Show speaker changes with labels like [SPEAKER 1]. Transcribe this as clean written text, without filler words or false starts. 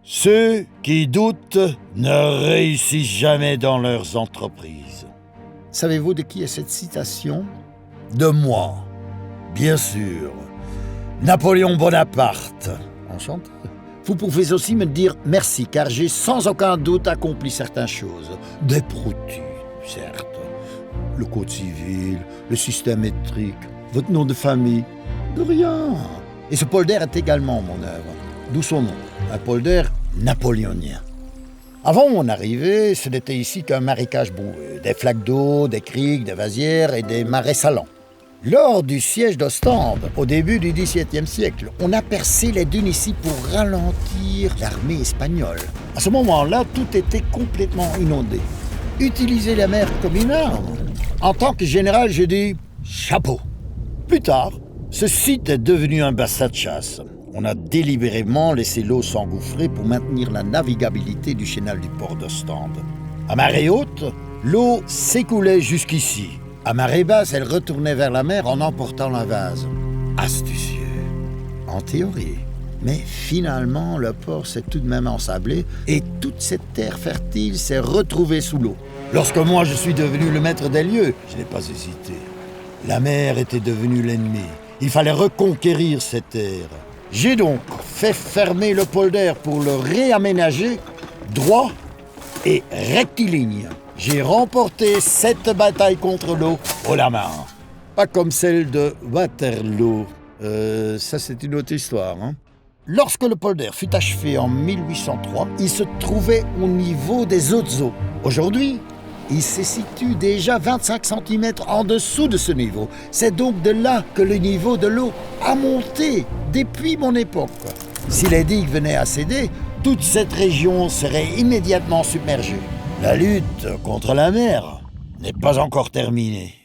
[SPEAKER 1] Ceux qui doutent ne réussissent jamais dans leurs entreprises.
[SPEAKER 2] Savez-vous de qui est cette citation?
[SPEAKER 1] De moi, bien sûr. Napoléon Bonaparte.
[SPEAKER 2] Enchanté. Vous pouvez aussi me dire merci, car j'ai sans aucun doute accompli certaines choses.
[SPEAKER 1] Des broutilles, certes.
[SPEAKER 2] Le code civil, le système métrique, votre nom de famille. De rien. Et ce polder est également mon œuvre. D'où son nom, un polder napoléonien. Avant mon arrivée, ce n'était ici qu'un marécage boueux, des flaques d'eau, des criques, des vasières et des marais salants. Lors du siège d'Ostende, au début du XVIIe siècle, on a percé les dunes ici pour ralentir l'armée espagnole. À ce moment-là, tout était complètement inondé. Utiliser la mer comme une arme. En tant que général, j'ai dit « chapeau ». Plus tard, ce site est devenu un bassin de chasse. On a délibérément laissé l'eau s'engouffrer pour maintenir la navigabilité du chenal du port d'Ostende. À marée haute, l'eau s'écoulait jusqu'ici. À marée basse, elle retournait vers la mer en emportant la vase. Astucieux, en théorie. Mais finalement, le port s'est tout de même ensablé et toute cette terre fertile s'est retrouvée sous l'eau. Lorsque moi je suis devenu le maître des lieux, je n'ai pas hésité. La mer était devenue l'ennemi. Il fallait reconquérir cette terre. J'ai donc fait fermer le polder pour le réaménager droit et rectiligne. J'ai remporté cette bataille contre l'eau haut la main. Pas comme celle de Waterloo. Ça, c'est une autre histoire, hein. Lorsque le polder fut achevé en 1803, il se trouvait au niveau des autres eaux. Aujourd'hui, il se situe déjà 25 cm en dessous de ce niveau. C'est donc de là que le niveau de l'eau a monté depuis mon époque. Si les digues venaient à céder, toute cette région serait immédiatement submergée. La lutte contre la mer n'est pas encore terminée.